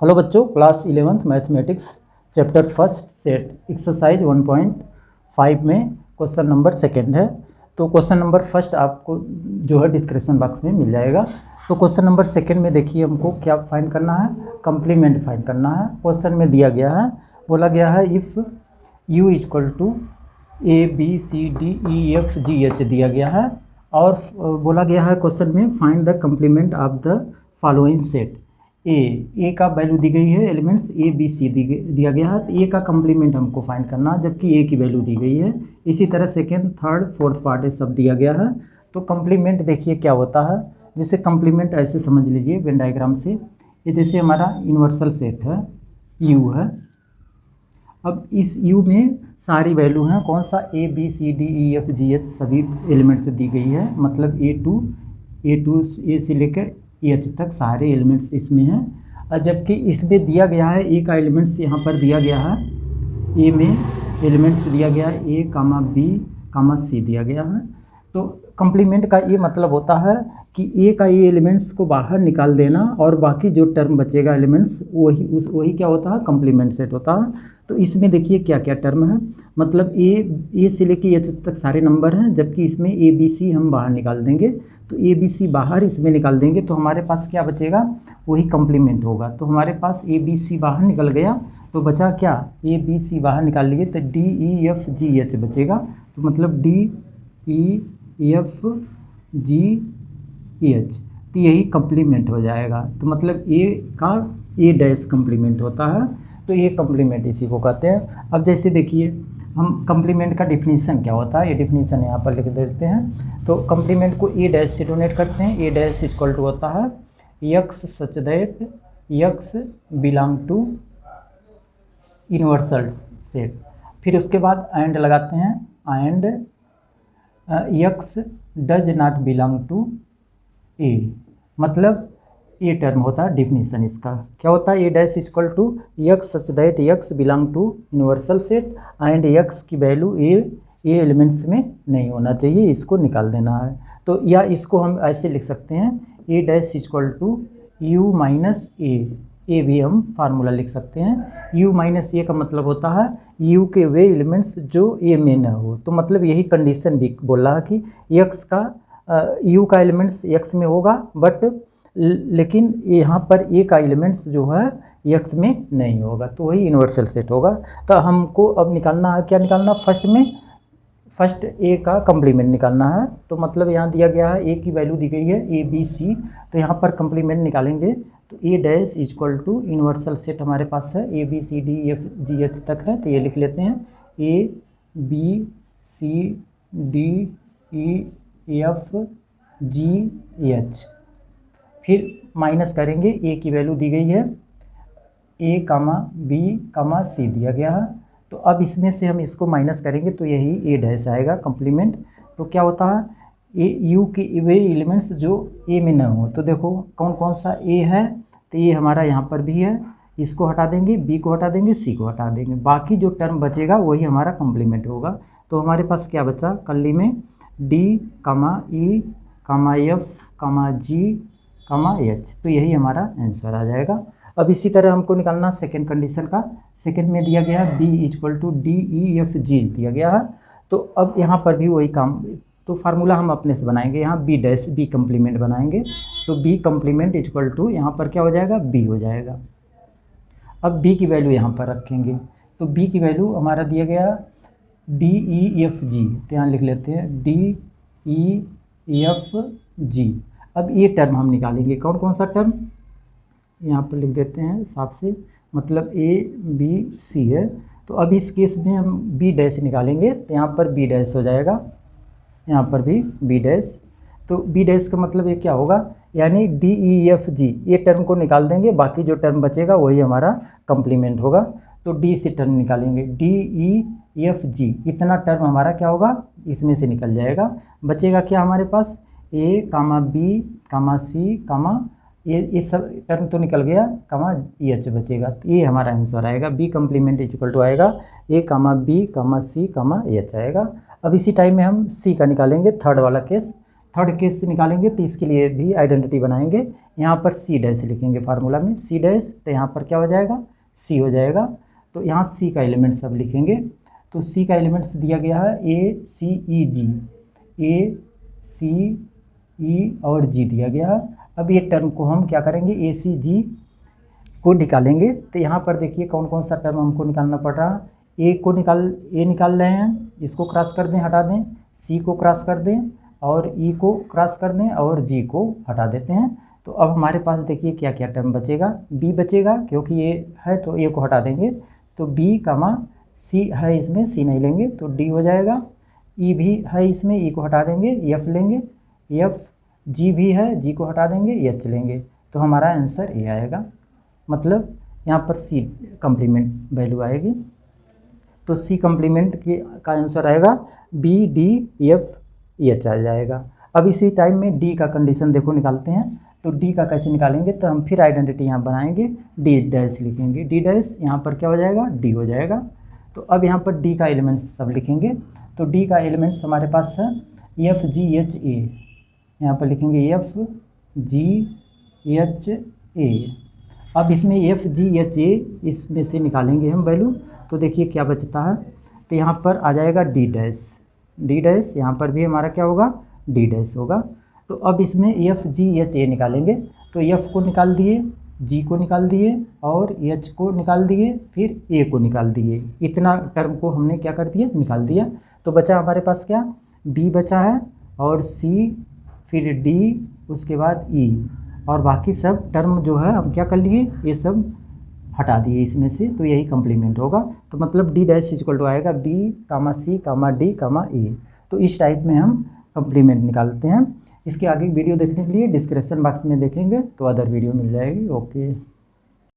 Hello बच्चों, class 11th mathematics chapter first set exercise 1.5 में question number second है। तो क्वेश्चन नंबर फर्स्ट आपको जो है डिस्क्रिप्शन बॉक्स में मिल जाएगा। तो क्वेश्चन नंबर सेकंड में देखिए हमको क्या फाइंड करना है, कंप्लीमेंट फाइंड करना है। क्वेश्चन में दिया गया है, बोला गया है if u equal to ABCDEFGH दिया गया है और बोला गया है क्वेश्चन में find the complement of the following set. A का वैल्यू दी गई है, एलिमेंट्स ABC दिया गया है, तो ए का कंप्लीमेंट हमको फाइंड करना है जबकि ए की वैल्यू दी गई है। इसी तरह सेकेंड थर्ड फोर्थ पार्ट ये सब दिया गया है। तो कंप्लीमेंट देखिए क्या होता है, जिसे कंप्लीमेंट ऐसे समझ लीजिए वेन डायग्राम से, ये जैसे हमारा यूनिवर्सल सेट है U है। अब इस U में सारी वैल्यू हैं, कौन सा ABCDEFGH सभी एलिमेंट्स दी गई है, मतलब A से लेकर H तक सारे एलिमेंट्स इसमें हैं। और जबकि इसमें दिया गया है A का एलिमेंट्स यहाँ पर दिया गया है, A में एलिमेंट्स दिया गया है A, B, C दिया गया है। तो कंप्लीमेंट का ये मतलब होता है कि A का ये एलिमेंट्स को बाहर निकाल देना और बाकी जो टर्म बचेगा एलिमेंट्स वही क्या होता है, कंप्लीमेंट सेट होता है। तो इसमें देखिए क्या क्या टर्म है, मतलब A से लेके H तक सारे नंबर हैं, जबकि इसमें ABC हम बाहर निकाल देंगे। तो ABC बाहर इसमें निकाल देंगे तो हमारे पास क्या बचेगा, वही कंप्लीमेंट होगा। तो हमारे पास ABC बाहर निकल गया तो बचा क्या, ABC बाहर निकाल लिए तो DEFGH बचेगा। तो मतलब DEFGH तो यही कंप्लीमेंट हो जाएगा। तो मतलब A का A' कंप्लीमेंट होता है, तो ये कंप्लीमेंट इसी को कहते हैं। अब जैसे देखिए हम कंप्लीमेंट का डिफिनीसन क्या होता है, ये डिफिनीसन यहाँ पर लिख देते हैं। तो कंप्लीमेंट को A' से डोनेट करते हैं। A' इक्वल टू होता है x such that x belong to universal set. फिर उसके बाद एंड लगाते हैं, and x does not belong to A, मतलब ये टर्म होता है डिफिनीसन। इसका क्या होता है, A' equal to x such that x belong to universal set and x की वैल्यू ए एलिमेंट्स में नहीं होना चाहिए, इसको निकाल देना है। तो या इसको हम ऐसे लिख सकते हैं A' equal to U minus A भी हम फार्मूला लिख सकते हैं। U माइनस ए का मतलब होता है U के वे एलिमेंट्स जो A में न हो। तो मतलब यही कंडीशन भी बोल रहा है कि x का U का एलिमेंट्स x में होगा, बट लेकिन यहाँ पर A का एलिमेंट्स जो है x में नहीं होगा, तो वही यूनिवर्सल सेट होगा। तो हमको अब निकालना है, क्या निकालना, फर्स्ट A का कंप्लीमेंट निकालना है। तो मतलब यहाँ दिया गया है A की वैल्यू दी गई है ABC, तो यहाँ पर कंप्लीमेंट निकालेंगे तो A' equal to universal set हमारे पास है ABCDEFGH तक है, तो ये लिख लेते हैं ABCDEFGH। फिर माइनस करेंगे, A की वैल्यू दी गई है A, B, C दिया गया है। तो अब इसमें से हम इसको माइनस करेंगे तो यही A' आएगा कंप्लीमेंट। तो क्या होता है, U के वे एलिमेंट्स जो A में न हो। तो देखो कौन कौन सा A है, तो ये हमारा यहाँ पर भी है, इसको हटा देंगे, B को हटा देंगे, C को हटा देंगे, बाकी जो टर्म बचेगा वही हमारा कंप्लीमेंट होगा। तो हमारे पास क्या बचा कल्ली में D, E, F, G, H, तो यही हमारा आंसर आ जाएगा। अब इसी तरह हमको निकालना सेकेंड कंडीशन का। सेकेंड में दिया गया है B इक्वल टू DEFG दिया गया है। तो अब यहाँ पर भी वही काम, तो फार्मूला हम अपने से बनाएंगे, यहाँ B कंप्लीमेंट बनाएंगे। तो B कंप्लीमेंट इक्वल टू यहाँ पर क्या हो जाएगा, B हो जाएगा। अब B की वैल्यू यहाँ पर रखेंगे, तो B की वैल्यू हमारा दिया गया DEFG, तो यहाँ लिख लेते हैं DEFG। अब ये टर्म हम निकालेंगे, कौन कौन सा टर्म, यहाँ पर लिख देते हैं साफ से, मतलब ABC है। तो अब इस केस में हम B' निकालेंगे, तो यहाँ पर B' हो जाएगा, यहाँ पर भी B'। तो B' का मतलब ये क्या होगा, यानी DEFG ये टर्म को निकाल देंगे, बाकी जो टर्म बचेगा वही हमारा कंप्लीमेंट होगा। तो D से टर्म निकालेंगे, DEFG इतना टर्म हमारा क्या होगा, इसमें से निकल जाएगा। बचेगा क्या हमारे पास A, B, C, ये सब टर्म तो निकल गया, H बचेगा। तो ये हमारा आंसर आएगा, B कंप्लीमेंट इक्वल टू आएगा A, B, C, H आएगा। अब इसी टाइम में हम C का निकालेंगे, थर्ड वाला केस। थर्ड केस से निकालेंगे तो इसके लिए भी आइडेंटिटी बनाएंगे। यहाँ पर सी डैश लिखेंगे फार्मूला में, सी डैश, तो यहाँ पर क्या हो जाएगा, सी हो जाएगा। तो यहाँ सी का एलिमेंट सब लिखेंगे। तो सी का एलिमेंट्स दिया गया है ए सी ई जी, ए सी ई और जी दिया गया है। अब ये टर्म को हम क्या करेंगे, ए सी जी को निकालेंगे। तो यहाँ पर देखिए कौन कौन सा टर्म हमको निकालना पड़ रहा है। ए निकाल रहे हैं, इसको क्रॉस कर दें, हटा दें, सी को क्रॉस कर दें और ई को क्रॉस कर दें और जी को हटा देते हैं। तो अब हमारे पास देखिए क्या क्या टर्म बचेगा, बी बचेगा क्योंकि ये है तो ए को हटा देंगे, तो बी कामा सी है, इसमें सी नहीं लेंगे तो डी हो जाएगा। ई भी है इसमें, ई को हटा देंगे, एफ लेंगे, एफ, जी भी है, जी को हटा देंगे, एच लेंगे, तो हमारा आंसर ए आएगा। मतलब यहाँ पर सी कम्प्लीमेंट वैल्यू आएगी। तो सी कम्प्लीमेंट का आंसर आएगा बी डी एफ एच आ जाएगा। अब इसी टाइम में डी का कंडीशन देखो निकालते हैं। तो डी का कैसे निकालेंगे, तो हम फिर आइडेंटिटी यहाँ बनाएंगे, डी डैश लिखेंगे, डी डैश यहाँ पर क्या हो जाएगा, डी हो जाएगा। तो अब यहाँ पर डी का एलिमेंट्स सब लिखेंगे। तो डी का एलिमेंट्स हमारे पास है एफ जी एच ए, यहाँ पर लिखेंगे एफ जी एच ए। अब इसमें एफ जी एच ए इसमें से निकालेंगे हम वैल्यू। तो देखिए क्या बचता है, तो यहाँ पर आ जाएगा डी डैश, डी डैश, यहाँ पर भी हमारा क्या होगा, डी डैश होगा। तो अब इसमें एफ जी एच ए निकालेंगे। तो एफ को निकाल दिए, जी को निकाल दिए और एच को निकाल दिए, फिर ए को निकाल दिए। इतना टर्म को हमने क्या कर दिया, निकाल दिया। तो बचा हमारे पास क्या, बी बचा है और सी, फिर डी, उसके बाद ई, और बाकी सब टर्म जो है हम क्या कर लिए, ये सब हटा दिए इसमें से। तो यही कम्प्लीमेंट होगा। तो मतलब डी डैश इक्वल टू आएगा बी कामा सी कामा डी कामा ए। तो इस टाइप में हम कम्प्लीमेंट निकालते हैं। इसके आगे वीडियो देखने के लिए डिस्क्रिप्शन बॉक्स में देखेंगे तो अदर वीडियो मिल जाएगी। ओके।